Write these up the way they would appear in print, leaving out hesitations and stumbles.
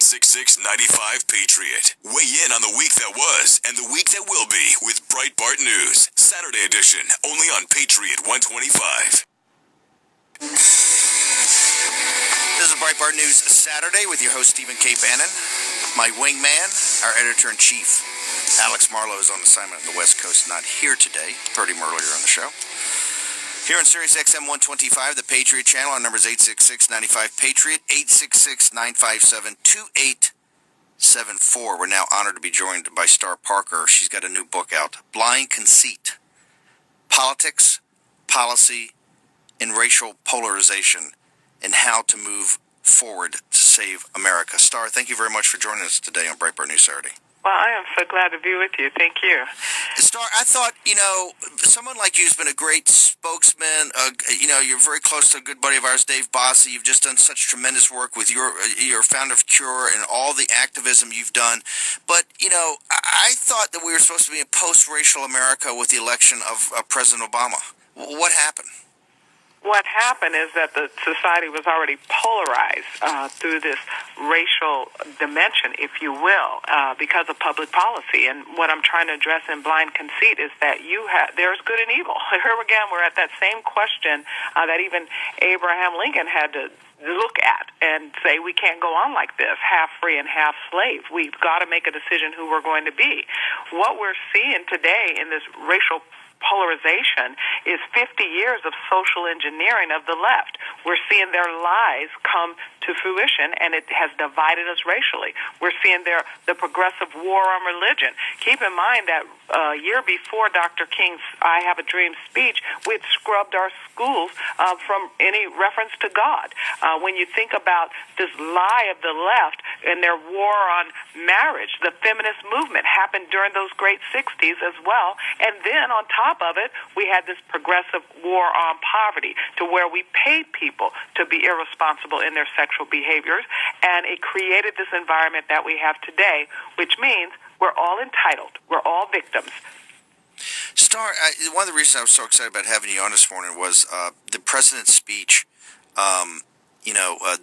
866-95-PATRIOT. Weigh in on the week that was and the week that will be with Breitbart News. Saturday edition, only on Patriot 125. This is Breitbart News Saturday with your host, Stephen K Bannon. My wingman, our editor-in-chief, Alex Marlowe, is on assignment on the West Coast, not here today. Heard him earlier on the show. Here on Sirius XM 125, the Patriot channel, our number is 866-95-PATRIOT, 866-957-2874. We're now honored to be joined by Star Parker. She's got a new book out, Blind Conceit, Politics, Policy, and Racial Polarization, and How to Move Forward to Save America. Star, thank you very much for joining us today on Breitbart News Saturday. Well, I am so glad to be with you. Thank you. Star, I thought, someone like you has been a great spokesman. You're very close to a good buddy of ours, Dave Bossy. You've just done such tremendous work with your founder of Cure and all the activism you've done. But, I thought that we were supposed to be in post-racial America with the election of President Obama. What happened? What happened is that the society was already polarized through this racial dimension, if you will, because of public policy. And what I'm trying to address in Blind Conceit is that there's good and evil. Here again, we're at that same question that even Abraham Lincoln had to look at and say, we can't go on like this, half free and half slave. We've got to make a decision who we're going to be. What we're seeing today in this racial polarization is 50 years of social engineering of the left. We're seeing their lies come to fruition, and it has divided us racially. We're seeing the progressive war on religion. Keep in mind that a year before Dr. King's I Have a Dream speech, we had scrubbed our schools from any reference to God. When you think about this lie of the left and their war on marriage, the feminist movement happened during those great 60s as well. And then on top of it, we had this progressive war on poverty, to where we paid people to be irresponsible in their sexual behaviors, and it created this environment that we have today, which means we're all entitled. We're all victims. Star, one of the reasons I was so excited about having you on this morning was the president's speech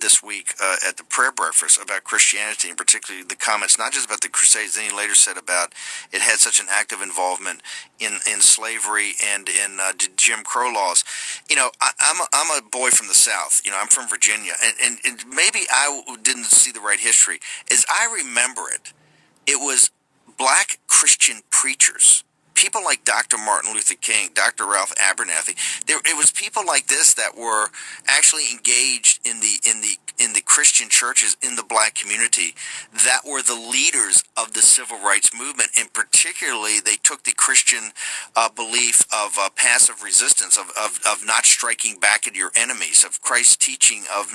this week at the prayer breakfast about Christianity, and particularly the comments, not just about the Crusades, then he later said about it had such an active involvement in slavery and in Jim Crow laws. I'm a boy from the South. I'm from Virginia, and maybe I didn't see the right history. As I remember it, it was black Christian preachers, people like Dr. Martin Luther King, Dr. Ralph Abernathy. It was people like this that were actually engaged in the Christian churches in the black community that were the leaders of the civil rights movement. And particularly, they took the Christian belief of passive resistance, of not striking back at your enemies, of Christ's teaching of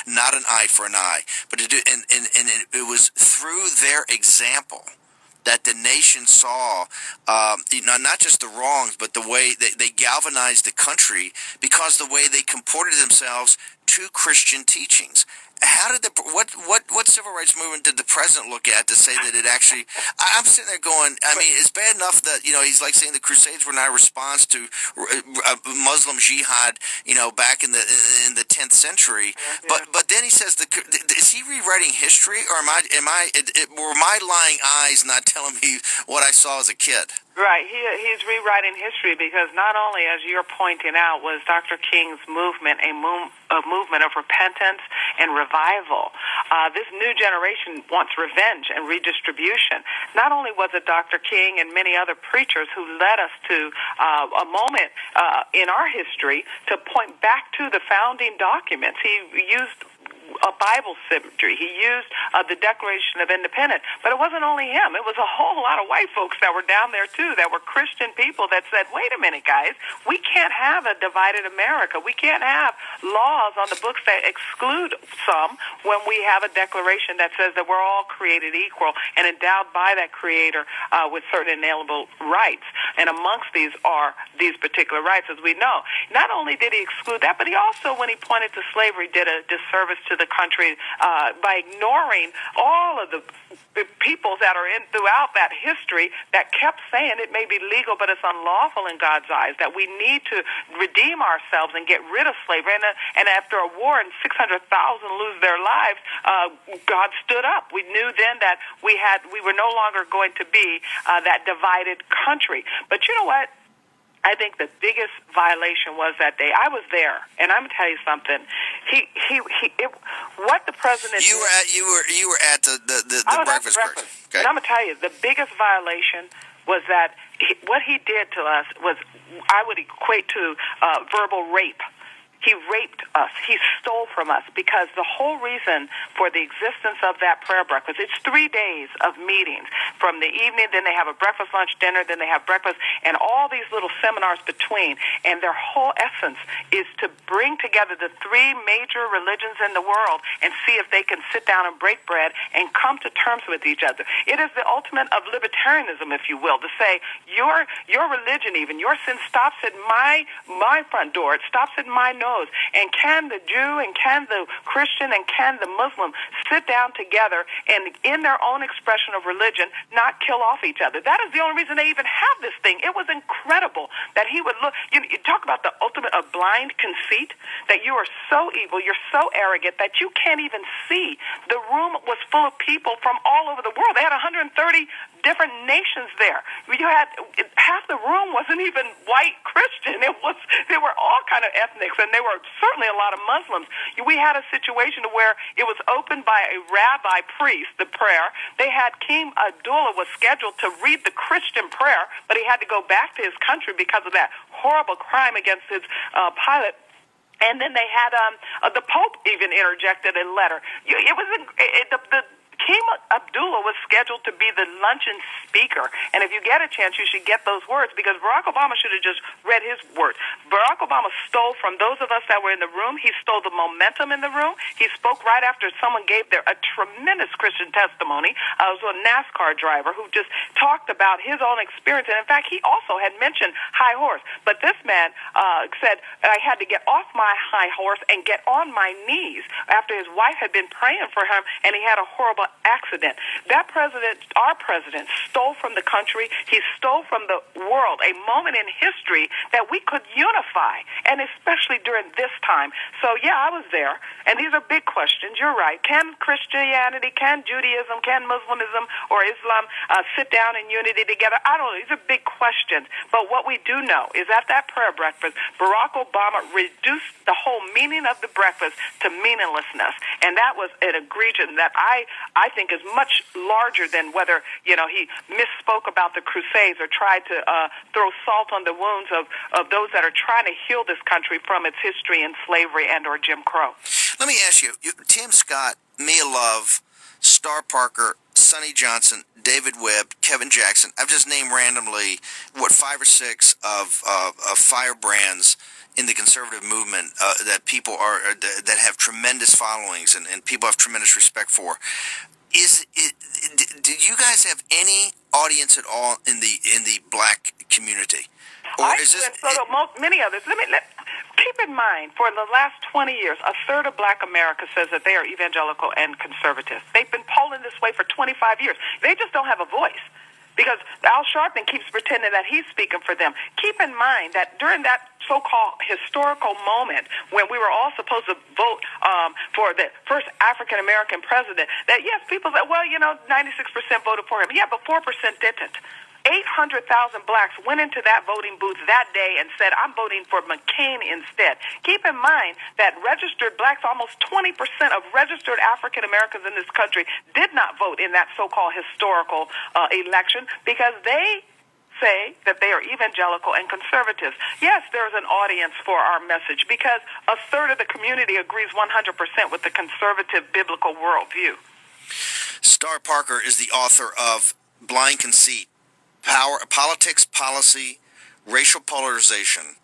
not an eye for an eye, but to do, and it was through their example that the nation saw, not just the wrongs, but the way they galvanized the country because the way they comported themselves to Christian teachings. How did what civil rights movement did the president look at to say that it actually? I'm sitting there going, it's bad enough that he's like saying the Crusades were not a response to Muslim jihad, back in the 10th century. Yeah. But then he says, is he rewriting history, or were my lying eyes not telling me what I saw as a kid? Right. He's rewriting history because not only, as you're pointing out, was Dr. King's movement a movement of repentance and revival. This new generation wants revenge and redistribution. Not only was it Dr. King and many other preachers who led us to a moment in our history to point back to the founding documents. He used a Bible symmetry. He used the Declaration of Independence. But it wasn't only him. It was a whole lot of white folks that were down there, too, that were Christian people that said, wait a minute, guys, we can't have a divided America. We can't have laws on the books that exclude some when we have a declaration that says that we're all created equal and endowed by that Creator with certain inalienable rights. And amongst these are these particular rights, as we know. Not only did he exclude that, but he also, when he pointed to slavery, did a disservice to the the country by ignoring all of the peoples that are in throughout that history that kept saying it may be legal, but it's unlawful in God's eyes, that we need to redeem ourselves and get rid of slavery. And after a war and 600,000 lose their lives, God stood up. We knew then that we were no longer going to be that divided country. But you know what? I think the biggest violation was that day. I was there, and I'm gonna tell you something. What the president you were at the breakfast. Okay. And I'm gonna tell you, the biggest violation was that what he did to us was, I would equate to verbal rape. He raped us. He stole from us, because the whole reason for the existence of that prayer breakfast, it's 3 days of meetings. From the evening, then they have a breakfast, lunch, dinner, then they have breakfast, and all these little seminars between. And their whole essence is to bring together the three major religions in the world and see if they can sit down and break bread and come to terms with each other. It is the ultimate of libertarianism, if you will, to say your religion, even your sin, stops at my front door. It stops at my nose. And can the Jew and can the Christian and can the Muslim sit down together and, in their own expression of religion, not kill off each other? That is the only reason they even have this thing. It was incredible that he would look. You talk about the ultimate of blind conceit, that you are so evil, you're so arrogant that you can't even see. The room was full of people from all over the world. They had 130 different nations there. You had half the room wasn't even white Christian. They were all kind of ethnics, and they were certainly a lot of Muslims. We had a situation where it was opened by a rabbi priest, the prayer. They had King Abdullah was scheduled to read the Christian prayer, but he had to go back to his country because of that horrible crime against his pilot. And then they had the Pope even interjected a letter. The King Abdullah was scheduled to be the luncheon speaker. And if you get a chance, you should get those words, because Barack Obama should have just read his words. Barack Obama stole from those of us that were in the room. He stole the momentum in the room. He spoke right after someone gave a tremendous Christian testimony. It was a NASCAR driver who just talked about his own experience. And in fact, he also had mentioned high horse. But this man said, I had to get off my high horse and get on my knees after his wife had been praying for him, and he had a horrible accident. That president, our president, stole from the country. He stole from the world a moment in history that we could unify, and especially during this time. So, yeah, I was there, and these are big questions. You're right. Can Christianity, can Judaism, can Muslimism or Islam sit down in unity together? I don't know. These are big questions. But what we do know is at that prayer breakfast, Barack Obama reduced the whole meaning of the breakfast to meaninglessness, and that was an egregious that I think is much larger than whether, he misspoke about the Crusades or tried to throw salt on the wounds of those that are trying to heal this country from its history in slavery and or Jim Crow. Let me ask you, Tim Scott, Mia Love, Star Parker, Sonny Johnson, David Webb, Kevin Jackson. I've just named randomly, 5 or 6 of firebrands in the conservative movement that people that have tremendous followings and people have tremendous respect for. Did you guys have any audience at all in the black community? Or many others. Keep in mind, for the last 20 years, a third of black America says that they are evangelical and conservative. They've been polling this way for 25 years. They just don't have a voice, because Al Sharpton keeps pretending that he's speaking for them. Keep in mind that during that so-called historical moment when we were all supposed to vote for the first African-American president, that, yes, people said, 96% voted for him. Yeah, but 4% didn't. 800,000 blacks went into that voting booth that day and said, I'm voting for McCain instead. Keep in mind that registered blacks, almost 20% of registered African Americans in this country, did not vote in that so-called historical election because they say that they are evangelical and conservatives. Yes, there's an audience for our message because a third of the community agrees 100% with the conservative biblical worldview. Star Parker is the author of Blind Conceit: Politics, Policy, Racial Polarization,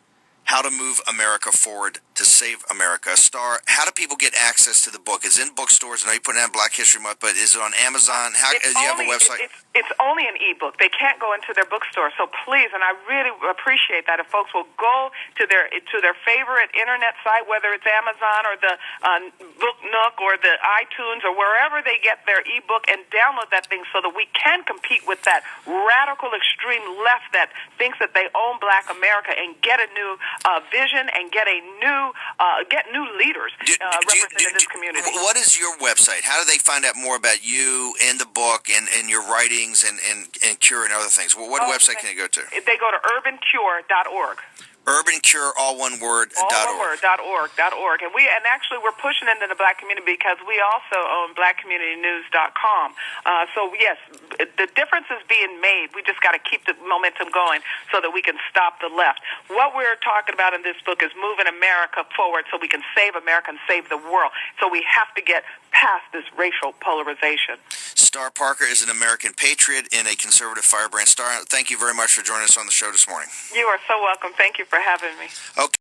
How to Move America Forward to to save America. Star, how do people get access to the book? It's in bookstores. I know you put it on Black History Month, but is it on Amazon? How do you have a website? It's only an ebook. They can't go into their bookstore. So please, and I really appreciate that if folks will go to their favorite internet site, whether it's Amazon or the Book Nook or the iTunes or wherever they get their ebook, and download that thing so that we can compete with that radical extreme left that thinks that they own Black America, and get a new vision and get new leaders representing this community. What is your website? How do they find out more about you and the book and your writings and Cure and other things? Well, what website can they go to? They go to urbancure.org. UrbanCure, all one word, .org. And actually we're pushing into the Black community because we also own blackcommunitynews.com. So yes, the difference is being made. We just got to keep the momentum going so that we can stop the left. What we're talking about in this book is moving America forward so we can save America and save the world. So we have to get past this racial polarization. Star Parker is an American patriot and a conservative firebrand. Star, thank you very much for joining us on the show this morning. You are so welcome. Thank you for having me. Okay.